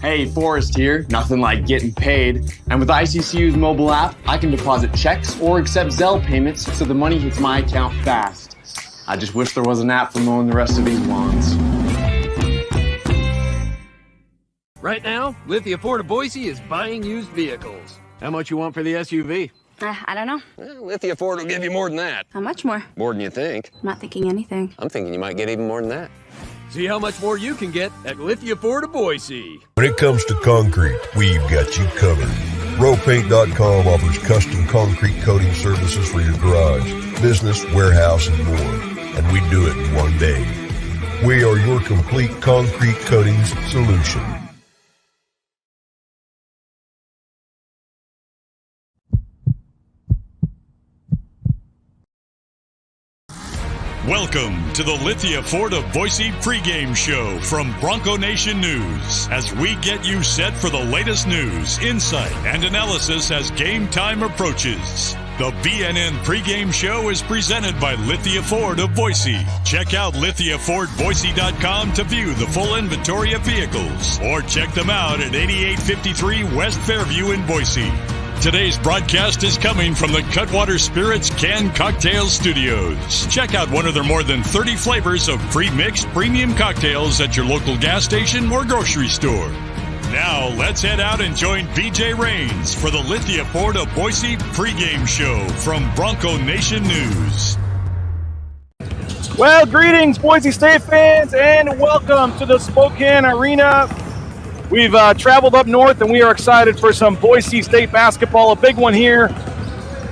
Hey, Forrest here. Nothing like getting paid. And with ICCU's mobile app, I can deposit checks or accept Zelle payments so the money hits my account fast. I just wish there was an app for mowing the rest of these lawns. Right now, Lithia Ford of Boise is buying used vehicles. How much you want for the SUV? I don't know. Well, Lithia Ford will give you more than that. How much more? More than you think. I'm not thinking anything. I'm thinking you might get even more than that. See how much more you can get at Lithia Ford of Boise. When it comes to concrete, we've got you covered. Rowpaint.com offers custom concrete coating services for your garage, business, warehouse, and more. And we do it in one day. We are your complete concrete coatings solution. Welcome to the Lithia Ford of Boise pregame show from Bronco Nation News as we get you set for the latest news, insight, and analysis as game time approaches. The BNN pregame show is presented by Lithia Ford of Boise. Check out lithiafordboise.com to view the full inventory of vehicles or check them out at 8853 West Fairview in Boise. Today's broadcast is coming from the Cutwater Spirits Canned Cocktail Studios. Check out one of their more than 30 flavors of pre-mixed premium cocktails at your local gas station or grocery store. Now, let's head out and join BJ Rains for the Lithia Ford of Boise pregame show from Bronco Nation News. Well, greetings, Boise State fans, and welcome to the Spokane Arena. We've traveled up north, and we are excited for some Boise State basketball, a big one here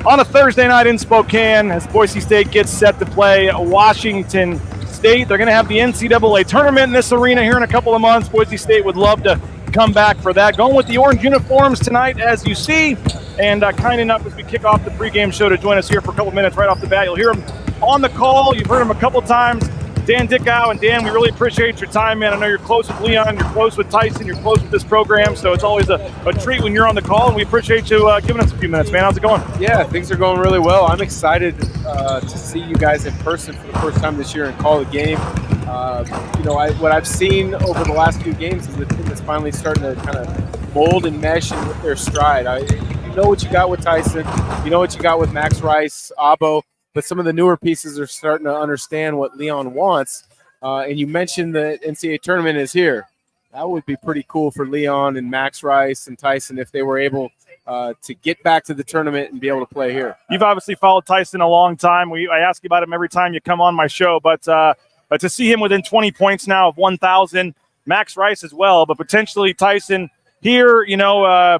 on a Thursday night in Spokane as Boise State gets set to play Washington State. They're going to have the NCAA tournament in this arena here in a couple of months. Boise State would love to come back for that. Going with the orange uniforms tonight, as you see, and kind enough as we kick off the pregame show to join us here for a couple minutes right off the bat. You'll hear him on the call. You've heard him a couple times. Dan Dickau, and Dan, we really appreciate your time, man. I know you're close with Leon, you're close with Tyson, you're close with this program, so it's always a treat when you're on the call, and we appreciate you giving us a few minutes, man. How's it going? Yeah, things are going really well. I'm excited to see you guys in person for the first time this year and call the game. What I've seen over the last few games is the team that's finally starting to kind of mold and mesh and hit their stride. You know what you got with Tyson, you know what you got with Max Rice, Abo, but some of the newer pieces are starting to understand what Leon wants. And you mentioned the NCAA tournament is here. That would be pretty cool for Leon and Max Rice and Tyson if they were able to get back to the tournament and be able to play here. You've obviously followed Tyson a long time. I ask you about him every time you come on my show, but to see him within 20 points now of 1,000, Max Rice as well, but potentially Tyson here,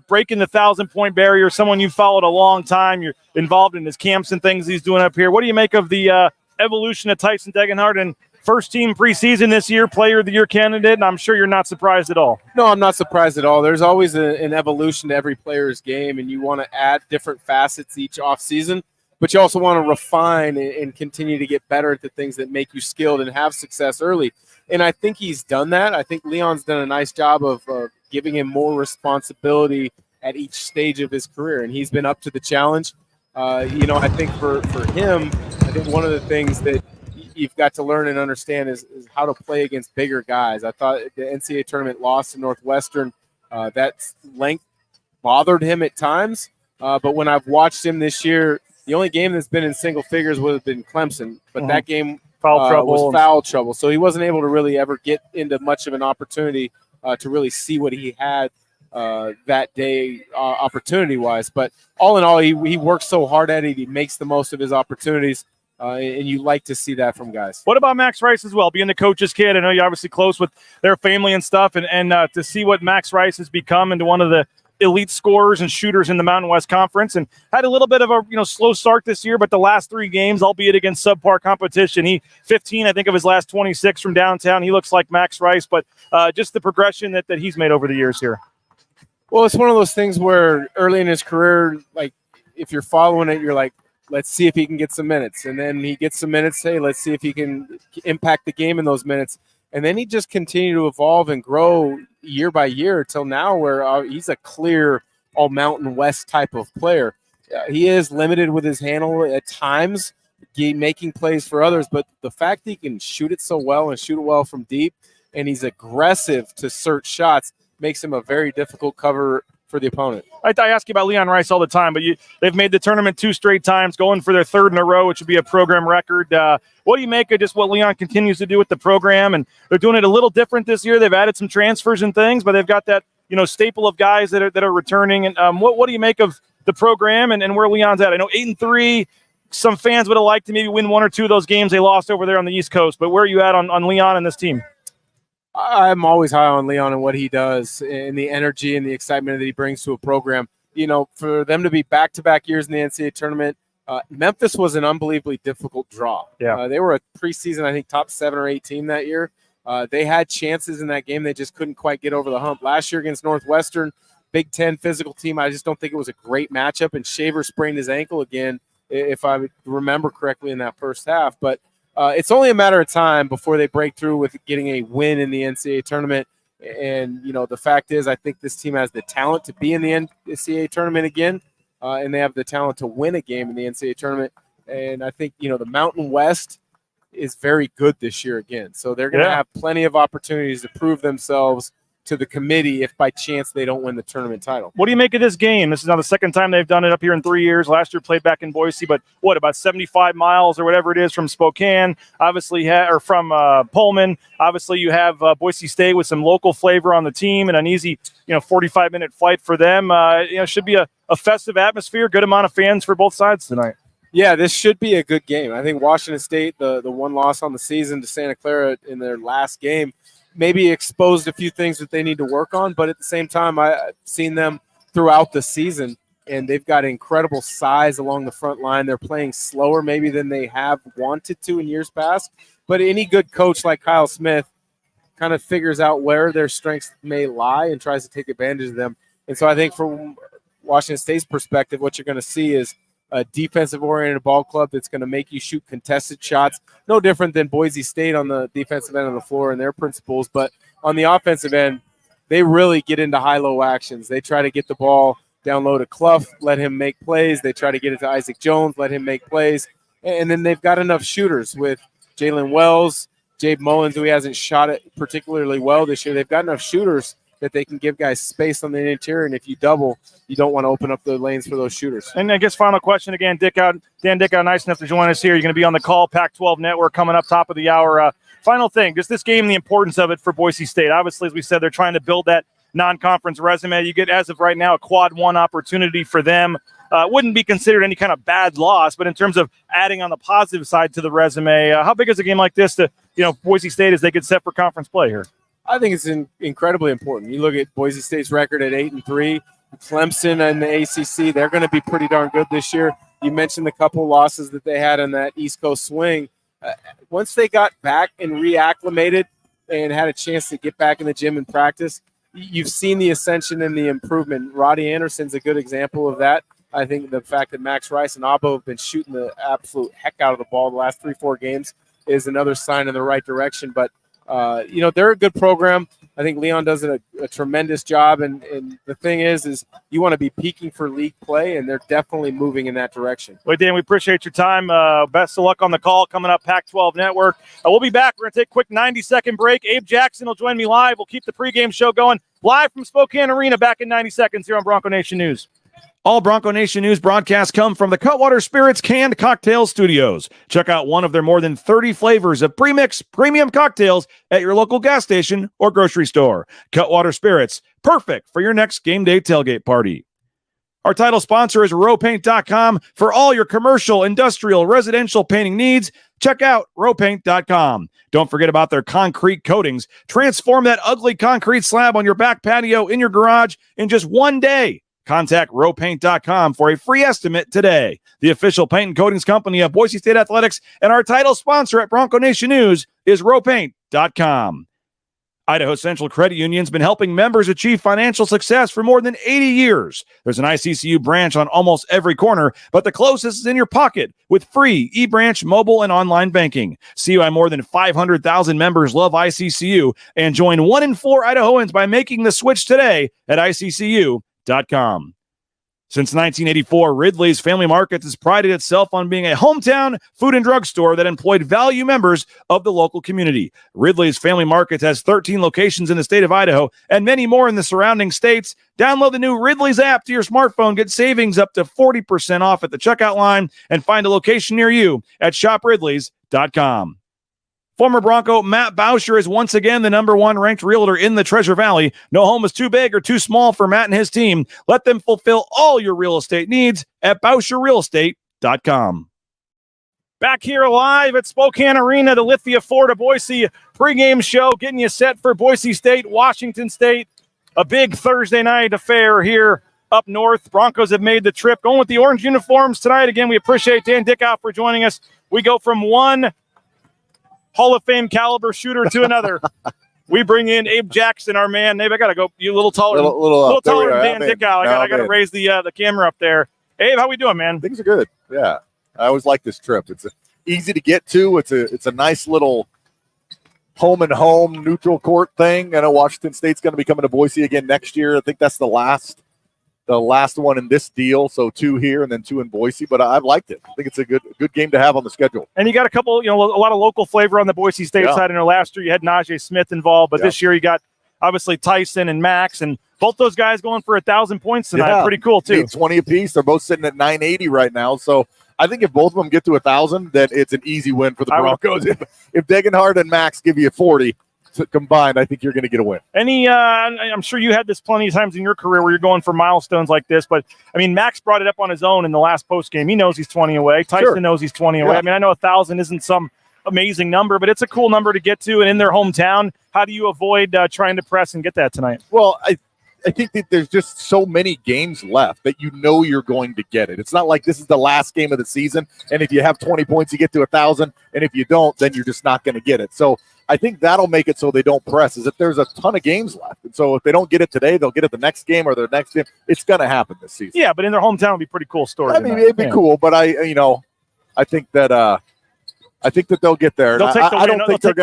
breaking the 1,000-point barrier, someone you've followed a long time. You're involved in his camps and things he's doing up here. What do you make of the evolution of Tyson Degenhardt and first-team preseason this year, Player of the Year candidate? And I'm sure you're not surprised at all. No, I'm not surprised at all. There's always an evolution to every player's game, and you want to add different facets each offseason, but you also want to refine and continue to get better at the things that make you skilled and have success early. And I think he's done that. I think Leon's done a nice job of giving him more responsibility at each stage of his career, and he's been up to the challenge. I think for him, I think one of the things that you've got to learn and understand is how to play against bigger guys. I thought the NCAA tournament loss to Northwestern, that length bothered him at times, but when I've watched him this year, the only game that's been in single figures would have been Clemson, but that game was foul trouble, so he wasn't able to really ever get into much of an opportunity to really see what he had that day opportunity-wise. But all in all, he works so hard at it. He makes the most of his opportunities, and you like to see that from guys. What about Max Rice as well, being the coach's kid? I know you're obviously close with their family and stuff, and to see what Max Rice has become into one of the elite scorers and shooters in the Mountain West Conference, and had a little bit of a slow start this year, but the last 3 games, albeit against subpar competition, he 15, I think, of his last 26 from downtown. He looks like Max Rice, but just the progression that he's made over the years here. Well, it's one of those things where early in his career, like if you're following it, you're like, let's see if he can get some minutes. And then he gets some minutes. Hey, let's see if he can impact the game in those minutes. And then he just continued to evolve and grow year by year till now where he's a clear all Mountain West type of player. He is limited with his handle at times, making plays for others, but the fact that he can shoot it so well and shoot it well from deep, and he's aggressive to search shots, makes him a very difficult cover for the opponent. I ask you about Leon Rice all the time, but they've made the tournament 2 straight times, going for their 3rd in a row, which would be a program record. What do you make of just what Leon continues to do with the program? And they're doing it a little different this year. They've added some transfers and things, but they've got that staple of guys that are returning. And what do you make of the program and where Leon's at? I know 8-3. Some fans would have liked to maybe win 1 or 2 of those games they lost over there on the East Coast. But where are you at on Leon and this team? I'm always high on Leon and what he does and the energy and the excitement that he brings to a program. For them to be back-to-back years in the NCAA tournament, Memphis was an unbelievably difficult draw. Yeah. They were a preseason, I think, top 7 or 8 team that year. They had chances in that game. They just couldn't quite get over the hump. Last year against Northwestern, Big Ten physical team, I just don't think it was a great matchup, and Shaver sprained his ankle again, if I remember correctly, in that first half. But it's only a matter of time before they break through with getting a win in the NCAA tournament. And, the fact is, I think this team has the talent to be in the NCAA tournament again, and they have the talent to win a game in the NCAA tournament. And I think, the Mountain West is very good this year again. So they're going to have plenty of opportunities to prove themselves to the committee if by chance they don't win the tournament title. What do you make of this game? This is now the 2nd time they've done it up here in 3 years. Last year played back in Boise, but about 75 miles or whatever it is from Spokane, obviously, or from Pullman. Obviously, you have Boise State with some local flavor on the team and an easy, 45-minute flight for them. Should be a festive atmosphere, good amount of fans for both sides tonight. Yeah, this should be a good game. I think Washington State, the one loss on the season to Santa Clara in their last game, maybe exposed a few things that they need to work on, but at the same time, I've seen them throughout the season, and they've got incredible size along the front line. They're playing slower maybe than they have wanted to in years past, but any good coach like Kyle Smith kind of figures out where their strengths may lie and tries to take advantage of them. And so I think from Washington State's perspective, what you're going to see is a defensive-oriented ball club that's going to make you shoot contested shots, no different than Boise State on the defensive end of the floor and their principles. But on the offensive end, they really get into high-low actions. They try to get the ball down low to Clough, let him make plays. They try to get it to Isaac Jones, let him make plays. And then they've got enough shooters with Jalen Wells, Jabe Mullins, who he hasn't shot it particularly well this year. They've got enough shooters that they can give guys space on the interior, and if you double, you don't want to open up the lanes for those shooters. And I guess final question again, Dan Dickau, nice enough to join us here. You're going to be on the Call Pac-12 Network coming up top of the hour. Final thing, just this game and the importance of it for Boise State. Obviously, as we said, they're trying to build that non-conference resume. You get, as of right now, a quad 1 opportunity for them. Wouldn't be considered any kind of bad loss, but in terms of adding on the positive side to the resume, how big is a game like this to Boise State as they get set for conference play here? I think it's incredibly important. You look at Boise State's record at 8-3, Clemson and the ACC, they're going to be pretty darn good this year. You mentioned the couple losses that they had on that East Coast swing. Once they got back and reacclimated and had a chance to get back in the gym and practice, you've seen the ascension and the improvement. Roddy Anderson's a good example of that. I think the fact that Max Rice and Abo have been shooting the absolute heck out of the ball the last 3-4 games is another sign in the right direction. But they're a good program. I think Leon does a tremendous job, and the thing is you want to be peaking for league play, and they're definitely moving in that direction. Well, Dan, we appreciate your time. Best of luck on the Call coming up, Pac-12 Network. We'll be back. We're going to take a quick 90-second break. Abe Jackson will join me live. We'll keep the pregame show going live from Spokane Arena back in 90 seconds here on Bronco Nation News. All Bronco Nation News broadcasts come from the Cutwater Spirits Canned Cocktail Studios. Check out one of their more than 30 flavors of premix premium cocktails at your local gas station or grocery store. Cutwater Spirits, perfect for your next game day tailgate party. Our title sponsor is rowpaint.com. For all your commercial, industrial, residential painting needs, check out rowpaint.com. Don't forget about their concrete coatings. Transform that ugly concrete slab on your back patio in your garage in just one day. Contact rowpaint.com for a free estimate today. The official paint and coatings company of Boise State Athletics, and our title sponsor at Bronco Nation News is rowpaint.com. Idaho Central Credit Union's been helping members achieve financial success for more than 80 years. There's an ICCU branch on almost every corner, but the closest is in your pocket with free eBranch mobile and online banking. See why more than 500,000 members love ICCU, and join 1 in 4 Idahoans by making the switch today at ICCU.com. Since 1984, Ridley's Family Markets has prided itself on being a hometown food and drug store that employed value members of the local community. Ridley's Family Markets has 13 locations in the state of Idaho and many more in the surrounding states. Download the new Ridley's app to your smartphone, get savings up to 40% off at the checkout line, and find a location near you at shopridleys.com. Former Bronco Matt Bauscher is once again the number one ranked realtor in the Treasure Valley. No home is too big or too small for Matt and his team. Let them fulfill all your real estate needs at BauscherRealEstate.com. Back here live at Spokane Arena, the Lithia Florida Boise pregame show, getting you set for Boise State, Washington State. A big Thursday night affair here up north. Broncos have made the trip, going with the orange uniforms tonight. Again, we appreciate Dan Dickau for joining us. We go from one Hall of Fame caliber shooter to another. We bring in Abe Jackson, our man. Abe, I got to go. You a little taller, little taller than Dan Dickau. I got to raise the camera up there. Abe, how we doing, man? Things are good. Yeah, I always like this trip. It's easy to get to. It's a nice little home and home neutral court thing. I know Washington State's going to be coming to Boise again next year. I think that's the last one in this deal. So 2 here and then 2 in Boise. But I've liked it. I think it's a good game to have on the schedule. And you got a couple, a lot of local flavor on the Boise State side. I know last year you had Najee Smith involved, but this year you got obviously Tyson and Max, and both those guys going for 1,000 points tonight. Yeah. Pretty cool too. 20 apiece. They're both sitting at 980 right now. So I think if both of them get to 1,000, then it's an easy win for the Broncos. If Degenhardt and Max give you 40 combined, I think you're going to get a win. I'm sure you had this plenty of times in your career where you're going for milestones like this, but I mean, Max brought it up on his own in the last post game. He knows he's 20 away. Tyson knows he's 20 away. I mean, I know 1,000 isn't some amazing number, but it's a cool number to get to, and in their hometown. How do you avoid trying to press and get that tonight? Well, I think that there's just so many games left that you're going to get it. It's not like this is the last game of the season, and if you have 20 points, you get to 1,000, and if you don't, then you're just not going to get it. So I think that'll make it so they don't press, is that there's a ton of games left. And so if they don't get it today, they'll get it the next game or the next game. It's going to happen this season. Yeah, but in their hometown, it'd be a pretty cool story. I mean, it'd be cool, but I think that they'll get there. I don't think they're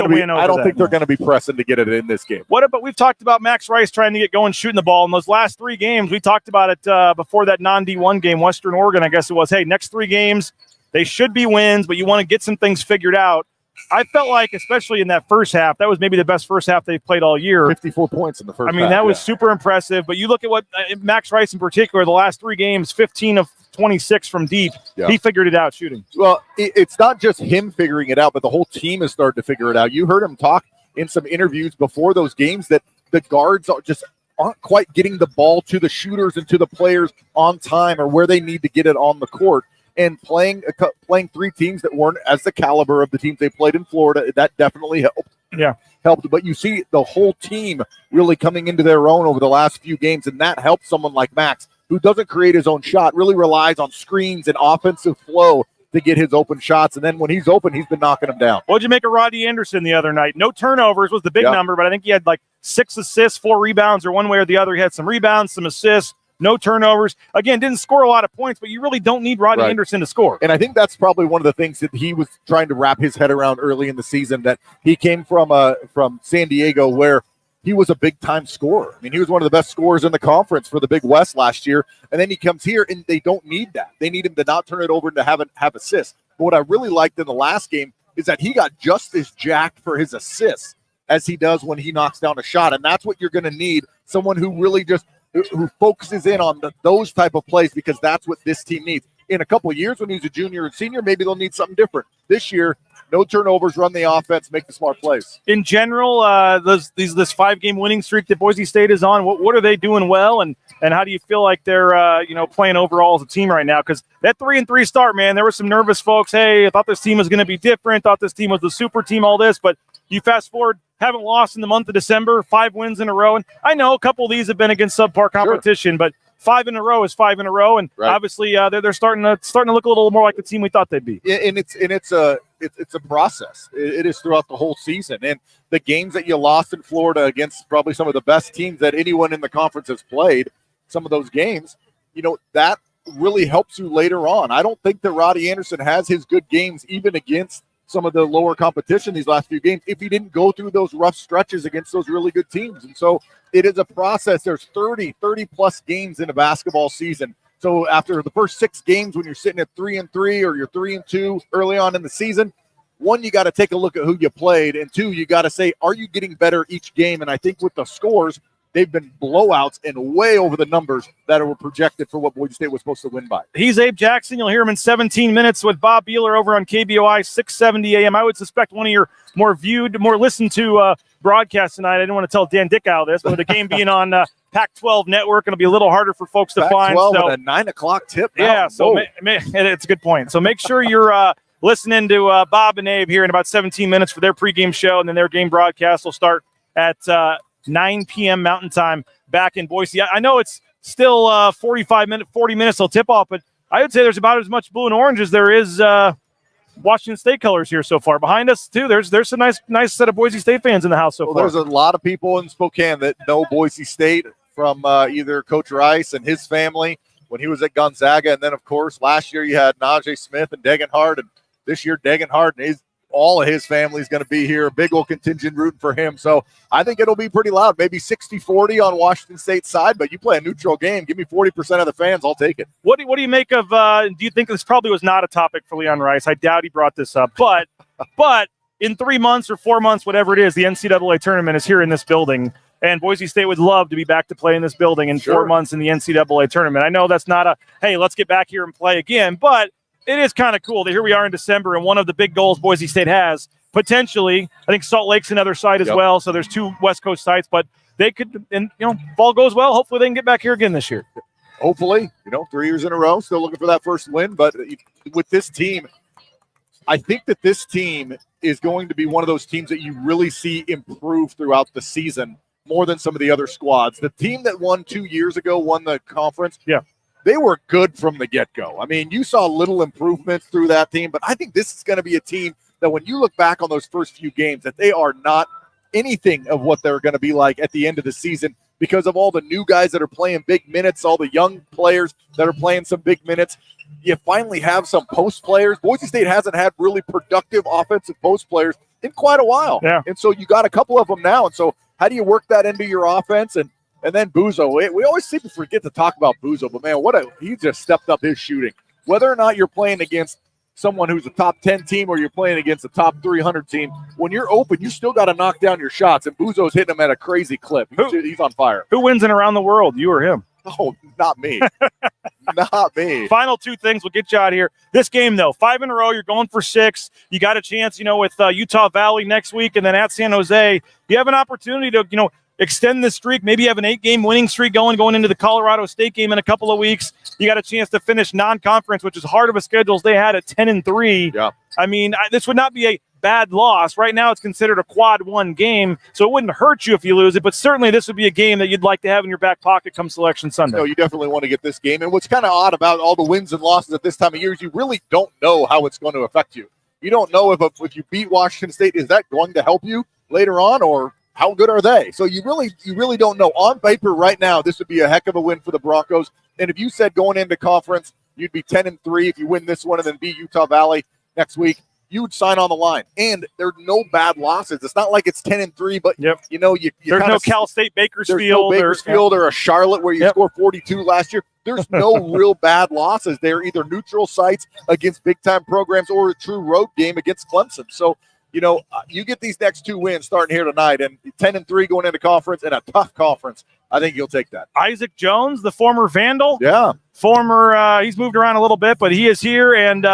going to be pressing to get it in this game. What about, we've talked about Max Rice trying to get going, shooting the ball in those last 3 games. We talked about it before that non-D1 game, Western Oregon, I guess it was. Hey, next 3 games, they should be wins, but you want to get some things figured out. I felt like, especially in that first half, that was maybe the best first half they've played all year. 54 points in the first half. I mean, that was super impressive. But you look at what Max Rice in particular, the last 3 games, 15 of 26 from deep. Yeah. He figured it out shooting. Well, it's not just him figuring it out, but the whole team has started to figure it out. You heard him talk in some interviews before those games that the guards aren't quite getting the ball to the shooters and to the players on time or where they need to get it on the court. And playing 3 teams that weren't as the caliber of the teams they played in Florida, that definitely helped. Yeah. Helped. But you see the whole team really coming into their own over the last few games, and that helps someone like Max, who doesn't create his own shot, really relies on screens and offensive flow to get his open shots. And then when he's open, he's been knocking them down. What'd you make of Rodney Anderson the other night? No turnovers was the big number, but I think he had like 6 assists, 4 rebounds, or one way or the other. He had some rebounds, some assists. No turnovers. Again, didn't score a lot of points, but you really don't need Rodney Anderson to score. And I think that's probably one of the things that he was trying to wrap his head around early in the season, that he came from San Diego, where he was a big-time scorer. I mean, he was one of the best scorers in the conference for the Big West last year, and then he comes here, and they don't need that. They need him to not turn it over and to have assists. But what I really liked in the last game is that he got just as jacked for his assists as he does when he knocks down a shot, and that's what you're going to need, someone who really just who focuses in on those type of plays, because that's what this team needs. In a couple of years when he's a junior and senior, maybe they'll need something different. This year, no turnovers, run the offense, make the smart plays. In general, this 5-game winning streak that Boise State is on, what are they doing well, and how do you feel like they're playing overall as a team right now? Because that 3-3 start, man, there were some nervous folks. Hey, I thought this team was going to be different. Thought this team was the super team. All this, but you fast forward. Haven't lost in the month of December, 5 wins in a row. And I know a couple of these have been against subpar competition, but 5 in a row is 5 in a row. And obviously they're starting to look a little more like the team we thought they'd be. Yeah, and it's a process. It is throughout the whole season. And the games that you lost in Florida against probably some of the best teams that anyone in the conference has played, some of those games, that really helps you later on. I don't think that Rodney Anderson has his good games even against some of the lower competition these last few games if he didn't go through those rough stretches against those really good teams. And so it is a process. There's 30 plus games in a basketball season. So after the first 6 games, when you're sitting at 3-3 or you're 3-2 early on in the season, 1, you got to take a look at who you played, and 2, you got to say, are you getting better each game? And I think with the scores, they've been blowouts and way over the numbers that were projected for what Boise State was supposed to win by. He's Abe Jackson. You'll hear him in 17 minutes with Bob Beeler over on KBOI 670 AM. I would suspect one of your more viewed, more listened to broadcasts tonight. I didn't want to tell Dan Dickau this, but with the game being on Pac-12 Network, it'll be a little harder for folks to find. Pac-12 so, at a 9 o'clock tip now. Yeah, so it's a good point. So make sure you're listening to Bob and Abe here in about 17 minutes for their pregame show, and then their game broadcast will start at 9 p.m. Mountain Time back in Boise. I know it's still 40 minutes till tip-off, but I would say there's about as much blue and orange as there is Washington State colors here so far. Behind us, too, there's a nice set of Boise State fans in the house so far. There's a lot of people in Spokane that know Boise State from either Coach Rice and his family when he was at Gonzaga, and then, of course, last year you had Najee Smith and Degenhardt, and this year Degenhardt and all of his family is going to be here. A big old contingent rooting for him. So I think it'll be pretty loud. Maybe 60-40 on Washington State's side, but you play a neutral game. Give me 40% of the fans. I'll take it. What do you make of do you think this probably was not a topic for Leon Rice? I doubt he brought this up. But in 3 months or 4 months, whatever it is, the NCAA tournament is here in this building. And Boise State would love to be back to play in this building in 4 months in the NCAA tournament. I know that's not a, hey, let's get back here and play again, but it is kind of cool that here we are in December, and one of the big goals Boise State has, potentially, I think Salt Lake's another site as well, so there's 2 West Coast sites, but they could, and if all goes well, hopefully they can get back here again this year. Hopefully, 3 years in a row, still looking for that first win, but with this team, I think that this team is going to be one of those teams that you really see improve throughout the season more than some of the other squads. The team that won 2 years ago won the conference. Yeah. They were good from the get-go. I mean, you saw little improvements through that team, but I think this is going to be a team that when you look back on those first few games, that they are not anything of what they're going to be like at the end of the season because of all the new guys that are playing big minutes, all the young players that are playing some big minutes. You finally have some post players. Boise State hasn't had really productive offensive post players in quite a while. Yeah. And so you got a couple of them now. And so how do you work that into your offense? And then Buzo. We always seem to forget to talk about Buzo, but, man, he just stepped up his shooting. Whether or not you're playing against someone who's a top 10 team or you're playing against a top 300 team, when you're open, you still got to knock down your shots, and Buzo's hitting them at a crazy clip. He's on fire. Who wins in Around the World, you or him? Oh, not me. Not me. Final 2 things will get you out of here. This game, though, 5 in a row. You're going for 6. You got a chance, with Utah Valley next week and then at San Jose. You have an opportunity to, extend this streak. Maybe you have an 8-game winning streak going into the Colorado State game in a couple of weeks. You got a chance to finish non-conference, which is hard of a schedule as they had at 10-3. Yeah. I mean, this would not be a bad loss. Right now it's considered a quad 1 game, so it wouldn't hurt you if you lose it, but certainly this would be a game that you'd like to have in your back pocket come Selection Sunday. No, you definitely want to get this game. And what's kind of odd about all the wins and losses at this time of year is you really don't know how it's going to affect you. You don't know if you beat Washington State, is that going to help you later on, or how good are they? So you really don't know. On paper right now, this would be a heck of a win for the Broncos. And if you said going into conference, you'd be 10-3 if you win this one and then beat Utah Valley next week, you would sign on the line. And there's no bad losses. It's not like it's 10-3, but yep. you there's no Cal State Bakersfield. There's no Bakersfield or a Charlotte where you scored 42 last year. There's no real bad losses. They're either neutral sites against big-time programs or a true road game against Clemson. So, you get these next 2 wins starting here tonight, and 10-3 going into conference and a tough conference. I think you'll take that. Isaac Jones, the former Vandal. Yeah. He's moved around a little bit, but he is here. And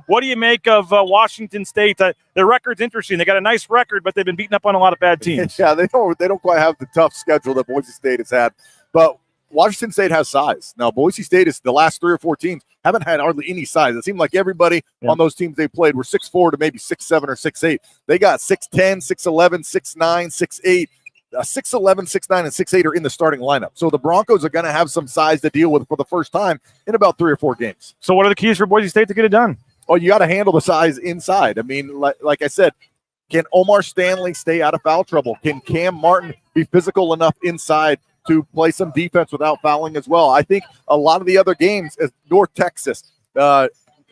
what do you make of Washington State? Their record's interesting. They got a nice record, but they've been beating up on a lot of bad teams. Yeah, they don't quite have the tough schedule that Boise State has had. But Washington State has size. Now, Boise State is the last 3 or 4 teams haven't had hardly any size. It seemed like everybody on those teams they played were 6'4" to maybe 6'7" or 6'8". They got 6'10", 6'11", 6'9", 6'8". 6'11", 6'9", and 6'8" are in the starting lineup. So the Broncos are going to have some size to deal with for the first time in about 3 or 4 games. So what are the keys for Boise State to get it done? Oh, you got to handle the size inside. I mean, like I said, can Omar Stanley stay out of foul trouble? Can Cam Martin be physical enough inside to play some defense without fouling as well? I think a lot of the other games, as North Texas,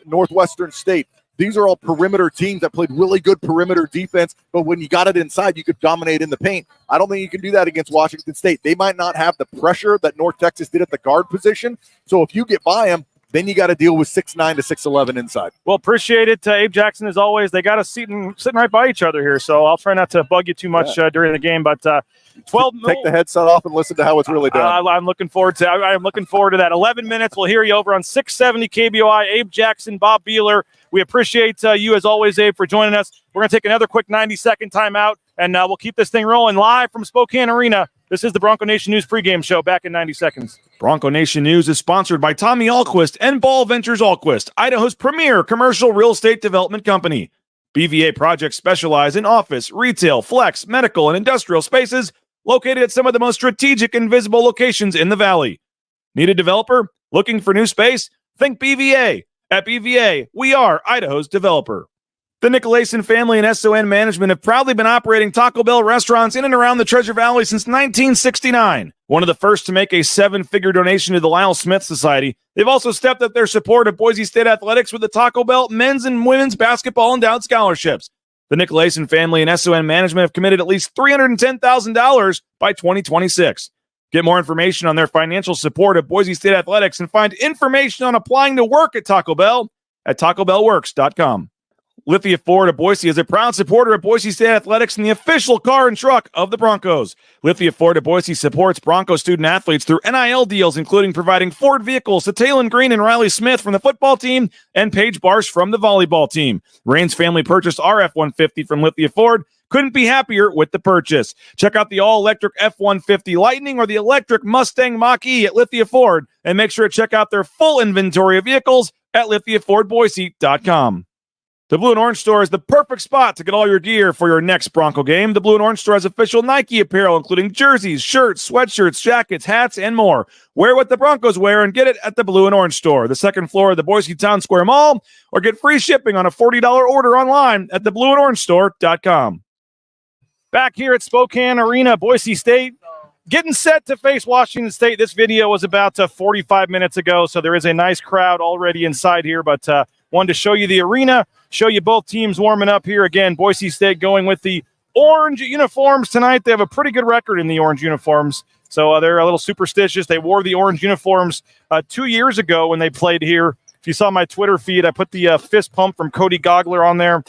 Northwestern State, These are all perimeter teams that played really good perimeter defense, but when you got it inside, you could dominate in the paint. I don't think you can do that against Washington State. They might not have the pressure that North Texas did at the guard position. So if you get by them, then you got to deal with 6'9" to 6'11" inside. Well, appreciate it. Abe Jackson, as always. They got us sitting right by each other here, so I'll try not to bug you too much during the game. But 12. Take the headset off and listen to how it's really done. I'm looking forward to that. 11 minutes. We'll hear you over on 670 KBOI. Abe Jackson, Bob Beeler. We appreciate you, as always, Abe, for joining us. We're going to take another quick 90-second timeout, and we'll keep this thing rolling live from Spokane Arena. This is the Bronco Nation News pregame show. Back in 90 seconds. Bronco Nation News is sponsored by Tommy Alquist and Ball Ventures Alquist, Idaho's premier commercial real estate development company. BVA projects specialize in office, retail, flex, medical, and industrial spaces located at some of the most strategic and visible locations in the valley. Need a developer? Looking for new space? Think BVA. At BVA, we are Idaho's developer. The Nicolason family and SON Management have proudly been operating Taco Bell restaurants in and around the Treasure Valley since 1969. One of the first to make a 7-figure donation to the Lyle Smith Society, they've also stepped up their support of Boise State athletics with the Taco Bell men's and women's basketball endowed scholarships. The Nicolason family and SON Management have committed at least $310,000 by 2026. Get more information on their financial support of Boise State athletics and find information on applying to work at Taco Bell at TacoBellWorks.com. Lithia Ford of Boise is a proud supporter of Boise State athletics and the official car and truck of the Broncos. Lithia Ford of Boise supports Bronco student athletes through NIL deals, including providing Ford vehicles to Taylon Green and Riley Smith from the football team and Paige Barsh from the volleyball team. Rain's family purchased our F-150 from Lithia Ford. Couldn't be happier with the purchase. Check out the all-electric F-150 Lightning or the electric Mustang Mach-E at Lithia Ford, and make sure to check out their full inventory of vehicles at LithiaFordBoise.com. The Blue and Orange Store is the perfect spot to get all your gear for your next Bronco game. The Blue and Orange Store has official Nike apparel, including jerseys, shirts, sweatshirts, jackets, hats, and more. Wear what the Broncos wear and get it at the Blue and Orange Store, the second floor of the Boise Town Square Mall, or get free shipping on a $40 order online at theblueandorangestore.com. Back here at Spokane Arena, Boise State getting set to face Washington State. This video was about 45 minutes ago, so there is a nice crowd already inside here, but wanted to show you the arena, show you both teams warming up here. Again, Boise State going with the orange uniforms tonight. They have a pretty good record in the orange uniforms, so they're a little superstitious. They wore the orange uniforms 2 years ago when they played here. If you saw my Twitter feed, I put the fist pump from Cody Gogler on there.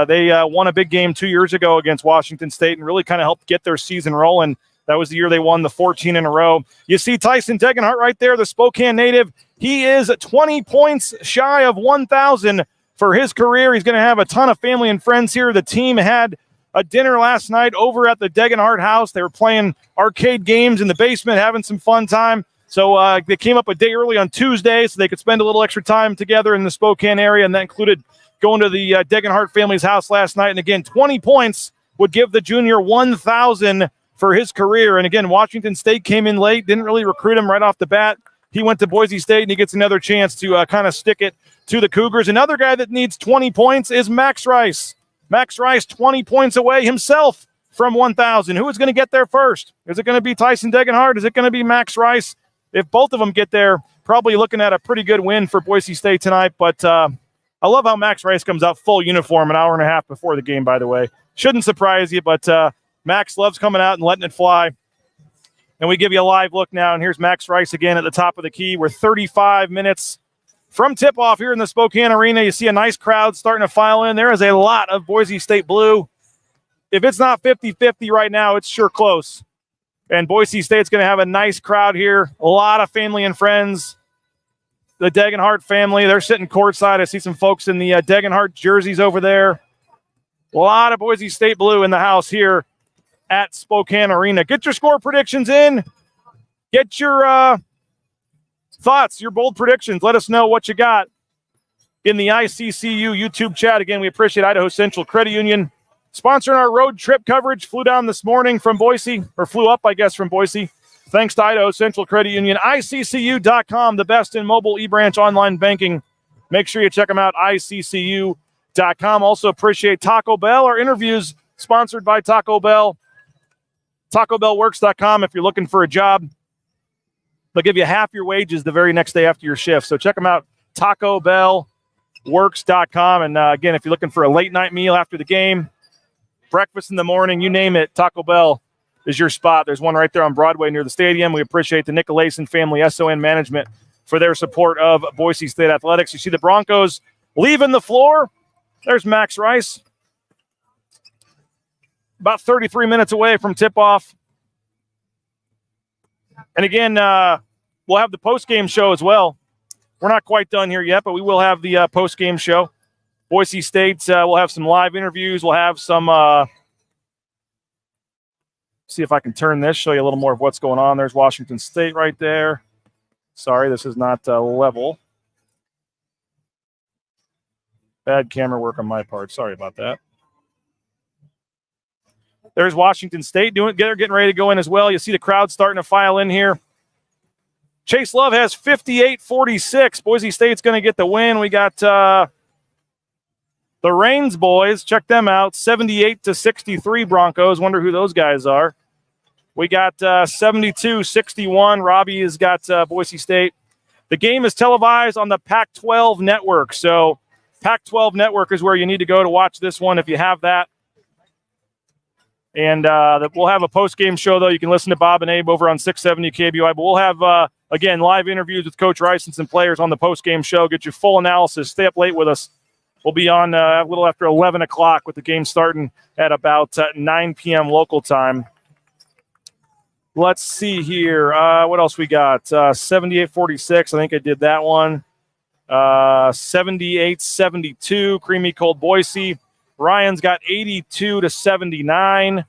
They won a big game 2 years ago against Washington State and really kind of helped get their season rolling. That was the year they won the 14 in a row. You see Tyson Degenhart right there, the Spokane native. He is 20 points shy of 1,000 for his career. He's going to have a ton of family and friends here. The team had a dinner last night over at the Degenhart house. They were playing arcade games in the basement, having some fun time. So they came up a day early on Tuesday so they could spend a little extra time together in the Spokane area, and that included going to the Degenhart family's house last night. And again, 20 points would give the junior 1,000 for his career. And again, Washington State came in late, didn't really recruit him right off the bat. He went to Boise State, and he gets another chance to kind of stick it to the Cougars. Another guy that needs 20 points is Max Rice. Max Rice, 20 points away himself from 1,000. Who is going to get there first? Is it going to be Tyson Degenhart? Is it going to be Max Rice? If both of them get there, probably looking at a pretty good win for Boise State tonight. But I love how Max Rice comes out full uniform an hour and a half before the game, by the way. Shouldn't surprise you, but Max loves coming out and letting it fly. And we give you a live look now, and here's Max Rice again at the top of the key. We're 35 minutes from tip-off here in the Spokane Arena. You see a nice crowd starting to file in. There is a lot of Boise State blue. If it's not 50-50 right now, it's sure close. And Boise State's going to have a nice crowd here. A lot of family and friends. The Degenhart family, they're sitting courtside. I see some folks in the Degenhart jerseys over there. A lot of Boise State blue in the house here at Spokane Arena. Get your score predictions in. Get your thoughts, your bold predictions. Let us know what you got in the ICCU YouTube chat. Again, we appreciate Idaho Central Credit Union sponsoring our road trip coverage. Flew down this morning from Boise, or flew up, I guess, from Boise. Thanks to Idaho Central Credit Union. ICCU.com, the best in mobile e-branch online banking. Make sure you check them out, ICCU.com. Also appreciate Taco Bell. Our interviews sponsored by Taco Bell. TacoBellWorks.com if you're looking for a job. They'll give you half your wages the very next day after your shift. So check them out, TacoBell.com. works.com. And again, if you're looking for a late night meal after the game, breakfast in the morning, you name it, Taco Bell is your spot. There's one right there on Broadway near the stadium. We appreciate the Nicolason family SON management for their support of Boise State athletics. You see the Broncos leaving the floor. There's Max Rice. About 33 minutes away from tip-off. And again, we'll have the post-game show as well. We're not quite done here yet, but we will have the post-game show. Boise State, we'll have some live interviews. We'll have some, see if I can turn this, show you a little more of what's going on. There's Washington State right there. Sorry, this is not level. Bad camera work on my part. Sorry about that. There's Washington State getting ready to go in as well. You see the crowd starting to file in here. Chase Love has 58-46. Boise State's going to get the win. We got the Rains boys. Check them out. 78-63 Broncos. Wonder who those guys are. We got 72-61. Robbie has got Boise State. The game is televised on the Pac-12 network. So Pac-12 network is where you need to go to watch this one if you have that. And we'll have a post-game show, though. You can listen to Bob and Abe over on 670 KBOI. But we'll have, again, live interviews with Coach Rice and some players on the post-game show. Get your full analysis. Stay up late with us. We'll be on a little after 11 o'clock with the game starting at about 9 p.m. local time. Let's see here. What else we got? 78-46. I think I did that one. 78-72. Creamy Cold Boise. Ryan's got 82-79.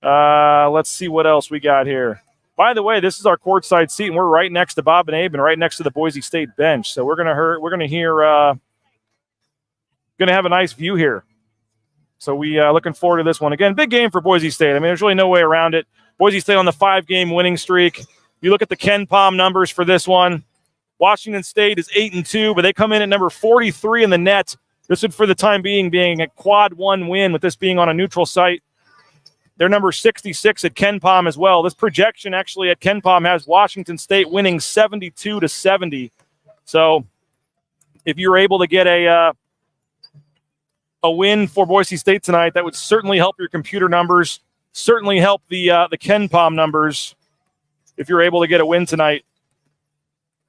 Let's see what else we got here. By the way, this is our courtside seat, and we're right next to Bob and Abe and right next to the Boise State bench. So we're gonna have a nice view here. So we looking forward to this one. Again, big game for Boise State. I mean, there's really no way around it. Boise State on the 5-game winning streak. You look at the Ken Palm numbers for this one. Washington State is 8-2, but they come in at number 43 in the net. This would, for the time being a quad 1 win, with this being on a neutral site. They're number 66 at Ken Palm as well. This projection actually at Ken Palm has Washington State winning 72-70. So if you're able to get a win for Boise State tonight, that would certainly help your computer numbers, certainly help the Ken Palm numbers if you're able to get a win tonight.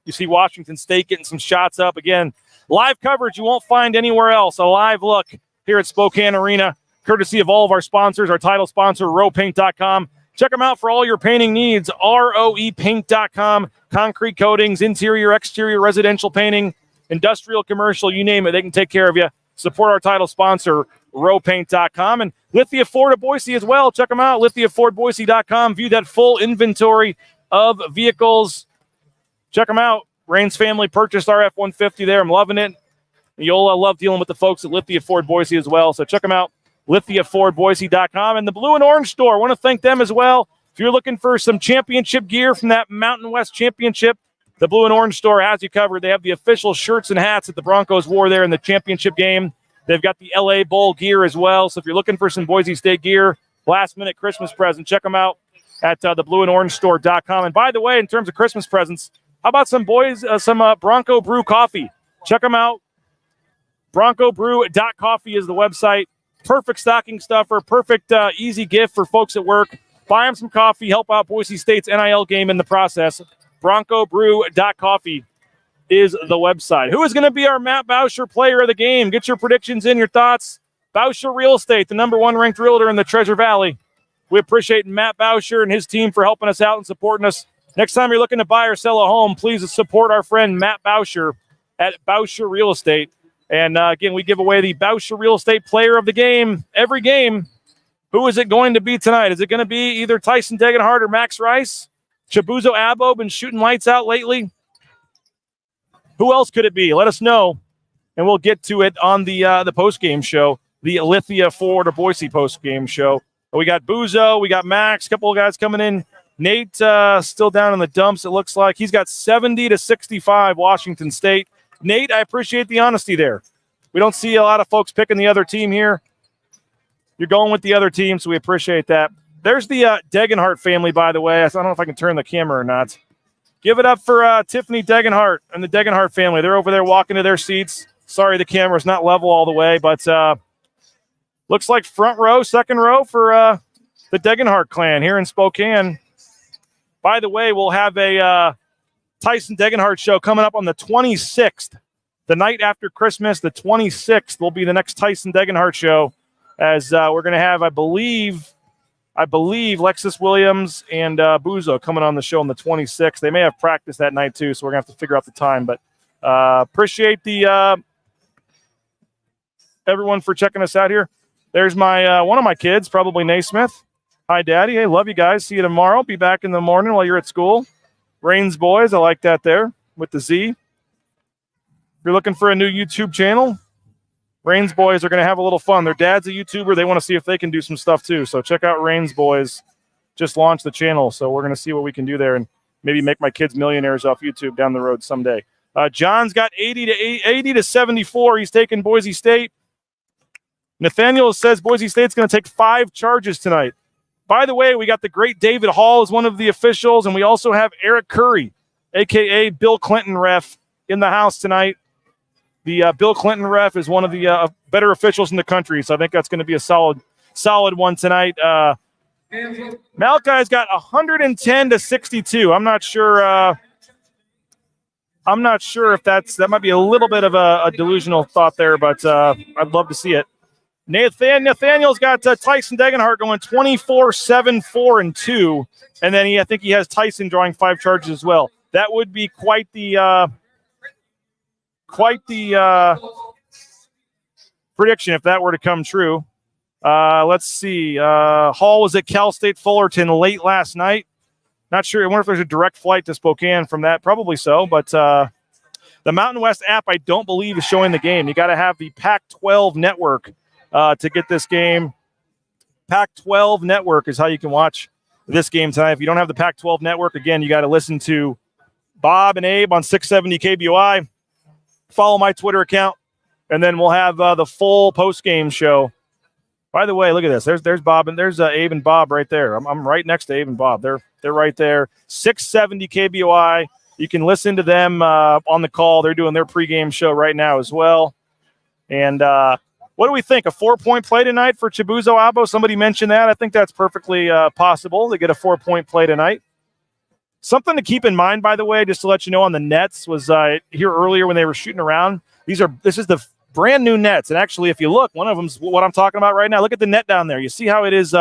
You see Washington State getting some shots up. Again, live coverage you won't find anywhere else. A live look here at Spokane Arena, courtesy of all of our sponsors, our title sponsor, rowpaint.com. Check them out for all your painting needs, roepaint.com. Concrete coatings, interior, exterior, residential painting, industrial, commercial, you name it, they can take care of you. Support our title sponsor, rowpaint.com. And Lithia Ford of Boise as well. Check them out, lithiafordboise.com. View that full inventory of vehicles. Check them out. Rain's family purchased our F-150 there. I'm loving it. You'll love dealing with the folks at Lithia Ford Boise as well. So check them out, lithiafordboise.com. And the Blue and Orange Store, I want to thank them as well. If you're looking for some championship gear from that Mountain West Championship, the Blue and Orange Store has you covered. They have the official shirts and hats that the Broncos wore there in the championship game. They've got the LA Bowl gear as well. So if you're looking for some Boise State gear, last-minute Christmas present, check them out at theblueandorangestore.com. And by the way, in terms of Christmas presents, how about some Bronco Brew coffee? Check them out. BroncoBrew.coffee is the website. Perfect stocking stuffer, perfect easy gift for folks at work. Buy them some coffee, help out Boise State's NIL game in the process. BroncoBrew.coffee is the website. Who is going to be our Matt Bauscher player of the game? Get your predictions in, your thoughts. Bauscher Real Estate, the #1 ranked realtor in the Treasure Valley. We appreciate Matt Bauscher and his team for helping us out and supporting us. Next time you're looking to buy or sell a home, please support our friend Matt Bauscher at Bauscher Real Estate. And again, we give away the Bauscher Real Estate player of the game every game. Who is it going to be tonight? Is it going to be either Tyson Degenhart or Max Rice? Chibuzo Abo been shooting lights out lately? Who else could it be? Let us know, and we'll get to it on the post-game show, the Lithia Ford of Boise post-game show. We got Buzo, we got Max, a couple of guys coming in. Nate still down in the dumps, it looks like. He's got 70-65 Washington State. Nate, I appreciate the honesty there. We don't see a lot of folks picking the other team here. You're going with the other team, so we appreciate that. There's the Degenhart family, by the way. I don't know if I can turn the camera or not. Give it up for Tiffany Degenhart and the Degenhart family. They're over there walking to their seats. Sorry the camera's not level all the way, but looks like front row, second row for the Degenhart clan here in Spokane. By the way, we'll have a Tyson Degenhart show coming up on the 26th. The night after Christmas, the 26th, will be the next Tyson Degenhart show, as we're going to have, I believe, Lexus Williams and Buzo coming on the show on the 26th. They may have practice that night, too, so we're going to have to figure out the time. But appreciate the everyone for checking us out here. There's my one of my kids, probably Naismith. Hi, Daddy. Hey, love you guys. See you tomorrow. Be back in the morning while you're at school. Rains Boys, I like that there with the Z. If you're looking for a new YouTube channel, Rains Boys are going to have a little fun. Their dad's a YouTuber. They want to see if they can do some stuff too. So check out Rains Boys. Just launched the channel, so we're going to see what we can do there and maybe make my kids millionaires off YouTube down the road someday. John's got 80 to 74. He's taking Boise State. Nathaniel says Boise State's going to take 5 charges tonight. By the way, we got the great David Hall as one of the officials, and we also have Eric Curry, a.k.a. Bill Clinton ref, in the house tonight. The Bill Clinton ref is one of the better officials in the country, so I think that's going to be a solid one tonight. Malachi's got 110 to 62. I'm not sure if that might be a little bit of a delusional thought there, but I'd love to see it. Nathaniel's got Tyson Degenhart going 24-7, 4, and 2, and then I think he has Tyson drawing 5 charges as well. That would be quite the prediction if that were to come true. Let's see. Hall was at Cal State Fullerton late last night. Not sure. I wonder if there's a direct flight to Spokane from that. Probably so, but the Mountain West app, I don't believe, is showing the game. You got to have the Pac-12 network to get this game. Pac-12 network is how you can watch this game tonight. If you don't have the Pac-12 network, again, you got to listen to Bob and Abe on 670 KBOI. Follow my Twitter account, and then we'll have the full post-game show. By the way, look at this. There's Bob and there's Abe and Bob right there. I'm right next to Abe and Bob. They're right there. 670 KBOI. You can listen to them on the call. They're doing their pregame show right now as well. And what do we think? A 4-point play tonight for Chibuzo Abo? Somebody mentioned that. I think that's perfectly possible to get a 4-point play tonight. Something to keep in mind, by the way, just to let you know, on the nets was here earlier when they were shooting around. This is the brand new nets, and actually, if you look, one of them's what I'm talking about right now. Look at the net down there. You see how it is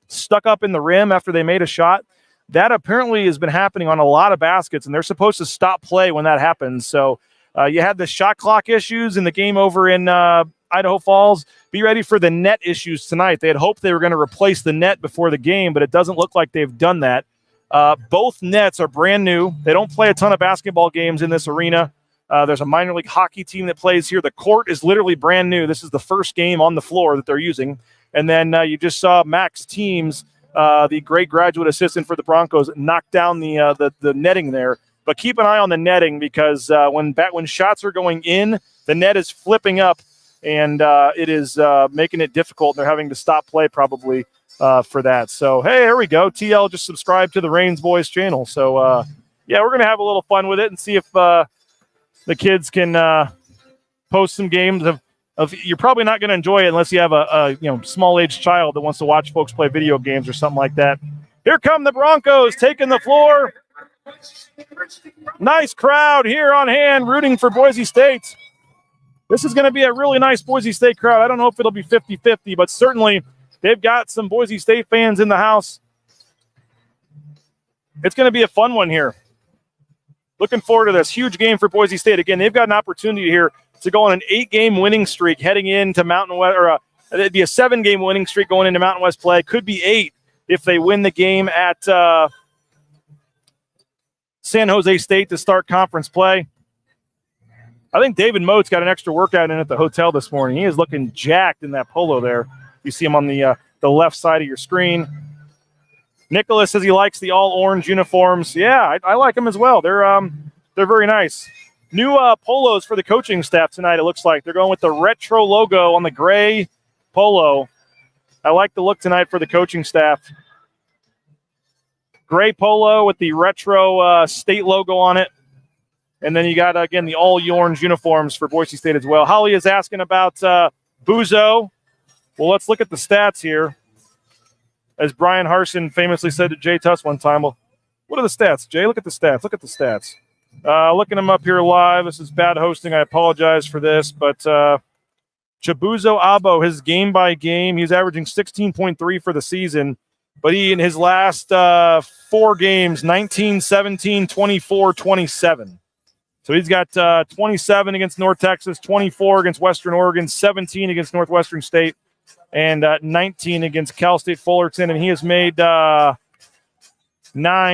stuck up in the rim after they made a shot? That apparently has been happening on a lot of baskets, and they're supposed to stop play when that happens. So you had the shot clock issues in the game over in Idaho Falls. Be ready for the net issues tonight. They had hoped they were going to replace the net before the game, but it doesn't look like they've done that. Both nets are brand new. They don't play a ton of basketball games in this arena. There's a minor league hockey team that plays here. The court is literally brand new. This is the first game on the floor that they're using. And then you just saw Max Teams, the great graduate assistant for the Broncos, knock down the netting there. But keep an eye on the netting, because when shots are going in, the net is flipping up, and it is making it difficult. They're having to stop play probably for that. So, hey, here we go. TL just subscribed to the Rains Boys channel. So, yeah, we're going to have a little fun with it and see if the kids can post some games of you're probably not going to enjoy it unless you have a small age child that wants to watch folks play video games or something like that. Here come the Broncos taking the floor. Nice crowd here on hand rooting for Boise State. This is going to be a really nice Boise State crowd. I don't know if it'll be 50-50, but certainly they've got some Boise State fans in the house. It's going to be a fun one here. Looking forward to this huge game for Boise State. Again, they've got an opportunity here to go on an 8-game winning streak heading into Mountain West, or it'd be a 7-game winning streak going into Mountain West play. Could be 8 if they win the game at San Jose State to start conference play. I think David Mote's got an extra workout in at the hotel this morning. He is looking jacked in that polo there. You see him on the left side of your screen. Nicholas says he likes the all-orange uniforms. Yeah, I like them as well. They're very nice. New polos for the coaching staff tonight, it looks like. They're going with the retro logo on the gray polo. I like the look tonight for the coaching staff. Gray polo with the retro state logo on it. And then you got, again, the all-orange uniforms for Boise State as well. Holly is asking about Buzo. Well, let's look at the stats here. As Brian Harsin famously said to Jay Tuss one time, well, what are the stats, Jay? Look at the stats. Look at the stats. Looking them up here live. This is bad hosting. I apologize for this. But Chibuzo Abo, his game by game, he's averaging 16.3 for the season. But he, in his last 4 games, 19, 17, 24, 27. So he's got 27 against North Texas, 24 against Western Oregon, 17 against Northwestern State, and 19 against Cal State Fullerton. And he has made 9,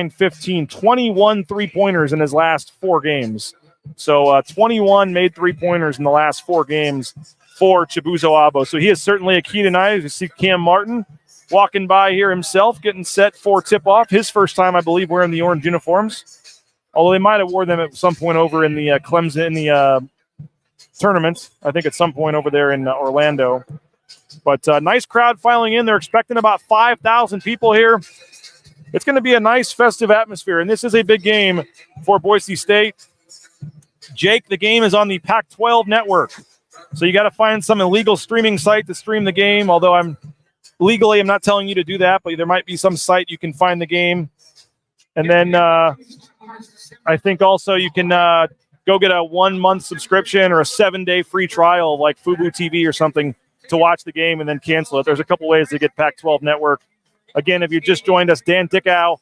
15, 21 three-pointers in his last 4 games. So 21 made three-pointers in the last 4 games for Chibuzo Abo. So he is certainly a key tonight. As you see Cam Martin walking by here himself, getting set for tip-off. His first time, I believe, wearing the orange uniforms. Although they might have wore them at some point over in the Clemson, in the tournament, I think at some point over there in Orlando. But nice crowd filing in. They're expecting about 5,000 people here. It's going to be a nice festive atmosphere, and this is a big game for Boise State. Jake, the game is on the Pac-12 network. So you got to find some illegal streaming site to stream the game, although I'm not telling you to do that, but there might be some site you can find the game. And then I think also you can go get a 1-month subscription or a 7-day free trial of like Fubo TV or something to watch the game and then cancel it. There's a couple ways to get Pac-12 network. Again, if you just joined us, Dan Dickau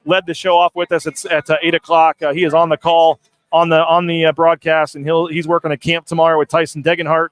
led the show off with us at 8 o'clock. He is on the call on the broadcast, and he's working a camp tomorrow with Tyson Degenhart.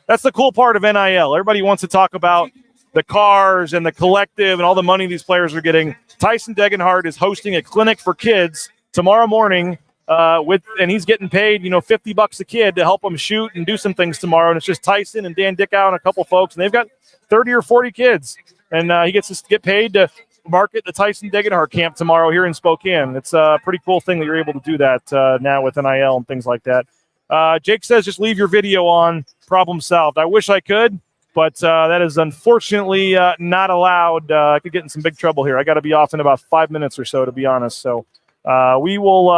That's the cool part of NIL. Everybody wants to talk about the cars and the collective and all the money these players are getting. Tyson Degenhart is hosting a clinic for kids tomorrow morning, and he's getting paid, $50 a kid to help them shoot and do some things tomorrow. And it's just Tyson and Dan Dickau and a couple folks, and they've got 30 or 40 kids, and he gets to get paid to market the Tyson Degenhart camp tomorrow here in Spokane. It's a pretty cool thing that you're able to do that now with NIL and things like that. Jake says just leave your video on. Problem solved. I wish I could, but that is unfortunately not allowed. I could get in some big trouble here. I got to be off in about 5 minutes or so, to be honest. So we will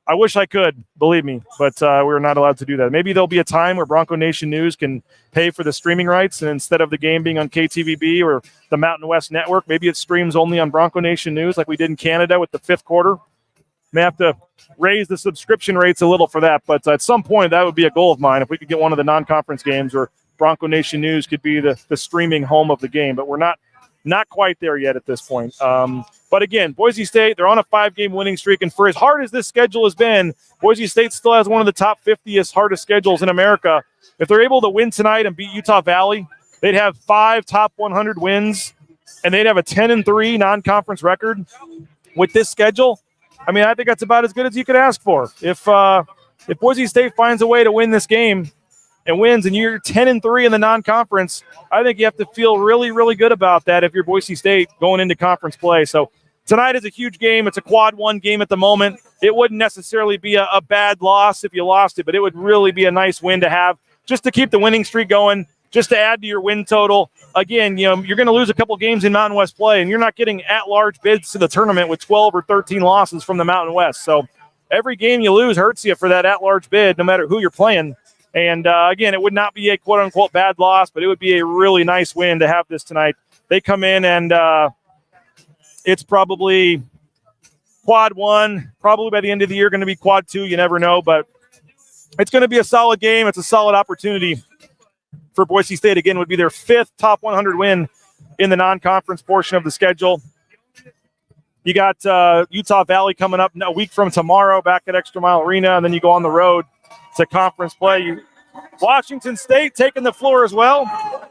I wish I could, believe me, but we're not allowed to do that. Maybe there'll be a time where Bronco Nation News can pay for the streaming rights, and instead of the game being on KTVB or the Mountain West Network, maybe it streams only on Bronco Nation News like we did in Canada with the 5th quarter. May have to raise the subscription rates a little for that, but at some point that would be a goal of mine if we could get one of the non-conference games where Bronco Nation News could be the streaming home of the game, but we're not quite there yet at this point. But again, Boise State, they're on a 5-game winning streak, and for as hard as this schedule has been, Boise State still has one of the top 50th hardest schedules in America. If they're able to win tonight and beat Utah Valley, they'd have 5 top 100 wins, and they'd have a 10-3 non-conference record with this schedule. I mean, I think that's about as good as you could ask for. If Boise State finds a way to win this game and wins, and you're 10-3 in the non-conference, I think you have to feel really, really good about that if you're Boise State going into conference play. So tonight is a huge game. It's a quad 1 game at the moment. It wouldn't necessarily be a bad loss if you lost it, but it would really be a nice win to have just to keep the winning streak going, just to add to your win total. Again, you're going to lose a couple games in Mountain West play, and you're not getting at-large bids to the tournament with 12 or 13 losses from the Mountain West. So every game you lose hurts you for that at-large bid, no matter who you're playing. And, again, it would not be a quote-unquote bad loss, but it would be a really nice win to have this tonight. They come in, and it's probably quad 1, probably by the end of the year going to be quad 2. You never know, but it's going to be a solid game. It's a solid opportunity for Boise State. Again, would be their 5th top 100 win in the non-conference portion of the schedule. You got Utah Valley coming up a week from tomorrow back at Extra Mile Arena, and then you go on the road to conference play. Washington State taking the floor as well.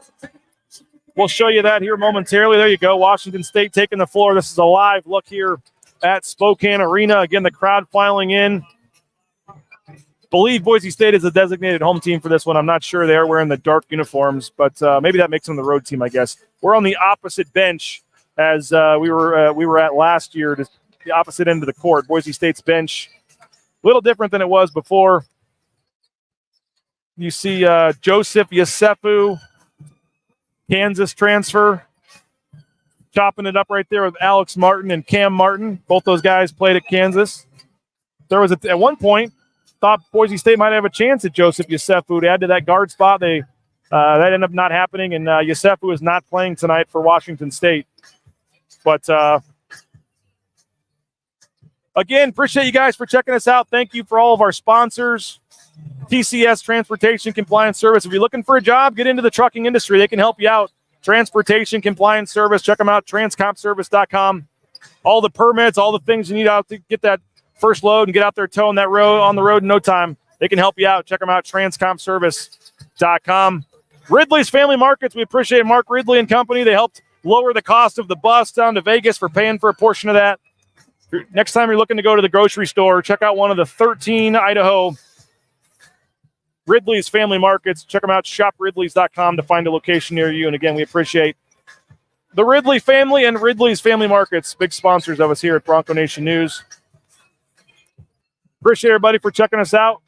We'll show you that here momentarily. There you go. Washington State taking the floor. This is a live look here at Spokane Arena. Again, the crowd filing in. Believe Boise State is a designated home team for this one. I'm not sure they are wearing the dark uniforms, but maybe that makes them the road team, I guess. We're on the opposite bench as we were at last year, to the opposite end of the court. Boise State's bench, a little different than it was before. You see Joseph Yosefu, Kansas transfer, chopping it up right there with Alex Martin and Cam Martin. Both those guys played at Kansas. There was at one point, thought Boise State might have a chance at Joseph Yosefu to add to that guard spot. That ended up not happening, and Yosefu is not playing tonight for Washington State. But again, appreciate you guys for checking us out. Thank you for all of our sponsors. TCS Transportation Compliance Service. If you're looking for a job, get into the trucking industry. They can help you out. Transportation Compliance Service. Check them out, transcompservice.com. All the permits, all the things you need out to get that first load and get out there towing that road on the road in no time. They can help you out. Check them out, transcompservice.com. Ridley's Family Markets. We appreciate Mark Ridley and company. They helped lower the cost of the bus down to Vegas for paying for a portion of that. Next time you're looking to go to the grocery store, check out one of the 13 Idaho Ridley's Family Markets. Check them out, shopridleys.com to find a location near you. And again, we appreciate the Ridley family and Ridley's Family Markets, big sponsors of us here at Bronco Nation News. Appreciate everybody for checking us out.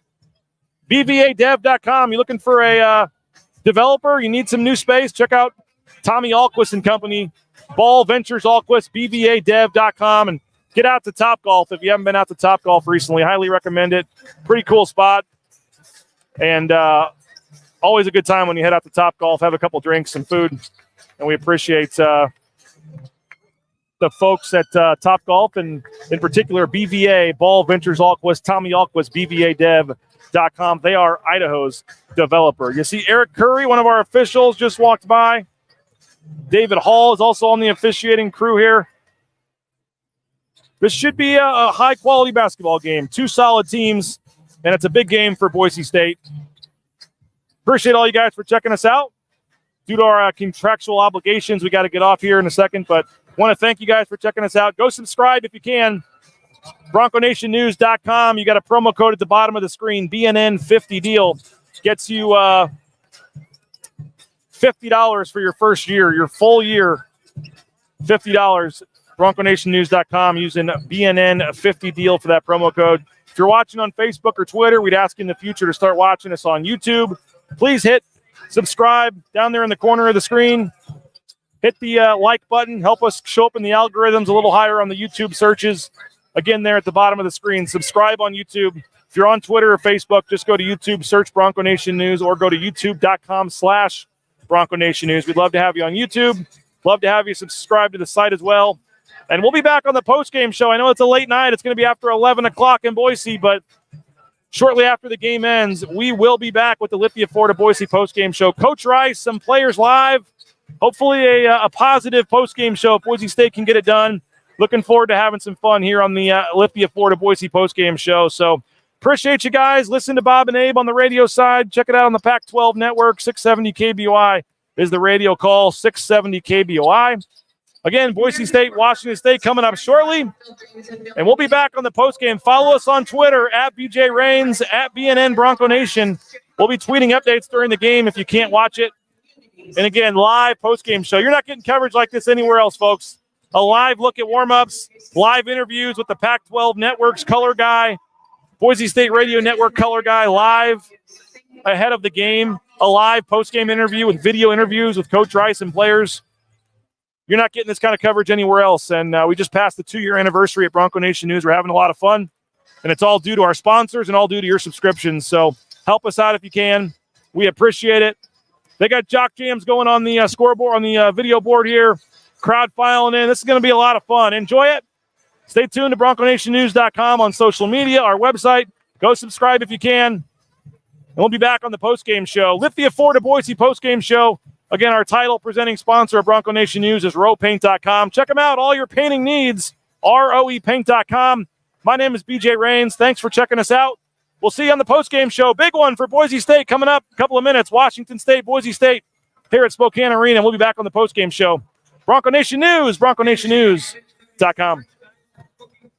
BVAdev.com. You looking for a developer? You need some new space? Check out Tommy Alquist and company, Ball Ventures Alquist, BVAdev.com, and get out to Topgolf if you haven't been out to Topgolf recently. Highly recommend it. Pretty cool spot. And always a good time when you head out to Topgolf, have a couple drinks, some food. And we appreciate the folks at Topgolf, and in particular BVA, Ball Ventures Alquist, Tommy Alquist, BVAdev.com. They are Idaho's developer. You see Eric Curry, one of our officials, just walked by. David Hall is also on the officiating crew here. This should be a high-quality basketball game. Two solid teams, and it's a big game for Boise State. Appreciate all you guys for checking us out. Due to our contractual obligations, we got to get off here in a second, but want to thank you guys for checking us out. Go subscribe if you can. BroncoNationNews.com. You got a promo code at the bottom of the screen, BNN50 deal. Gets you $50 for your first year, your full year, $50. BroncoNationNews.com using BNN50 deal for that promo code. If you're watching on Facebook or Twitter, we'd ask you in the future to start watching us on YouTube. Please hit subscribe down there in the corner of the screen. Hit the like button. Help us show up in the algorithms a little higher on the YouTube searches. Again, there at the bottom of the screen. Subscribe on YouTube. If you're on Twitter or Facebook, just go to YouTube, search Bronco Nation News, or go to youtube.com/Bronco Nation News. We'd love to have you on YouTube. Love to have you subscribe to the site as well. And we'll be back on the post-game show. I know it's a late night. It's going to be after 11 o'clock in Boise, but shortly after the game ends, we will be back with the Lithia Florida Boise post-game show. Coach Rice, some players live. Hopefully a positive post-game show if Boise State can get it done. Looking forward to having some fun here on the Lithia Florida Boise post-game show. So appreciate you guys. Listen to Bob and Abe on the radio side. Check it out on the Pac-12 network. 670 KBOI is the radio call, 670 KBOI. Again, Boise State, Washington State coming up shortly. And we'll be back on the postgame. Follow us on Twitter, at BJ Rains, at BNN Bronco Nation. We'll be tweeting updates during the game if you can't watch it. And again, live postgame show. You're not getting coverage like this anywhere else, folks. A live look at warm-ups, live interviews with the Pac-12 Network's color guy, Boise State Radio Network color guy, live ahead of the game. A live postgame interview with video interviews with Coach Rice and players. You're not getting this kind of coverage anywhere else. And we just passed the 2-year anniversary at Bronco Nation News. We're having a lot of fun. And it's all due to our sponsors and all due to your subscriptions. So help us out if you can. We appreciate it. They got jock jams going on the scoreboard, on the video board here. Crowd filing in. This is going to be a lot of fun. Enjoy it. Stay tuned to BroncoNationNews.com on social media, our website. Go subscribe if you can. And we'll be back on the postgame show. Lithia Florida Boise postgame show. Again, our title presenting sponsor of Bronco Nation News is RoePaint.com. Check them out. All your painting needs, RoePaint.com. My name is BJ Rains. Thanks for checking us out. We'll see you on the postgame show. Big one for Boise State coming up a couple of minutes. Washington State, Boise State here at Spokane Arena. We'll be back on the postgame show. Bronco Nation News, BroncoNationNews.com.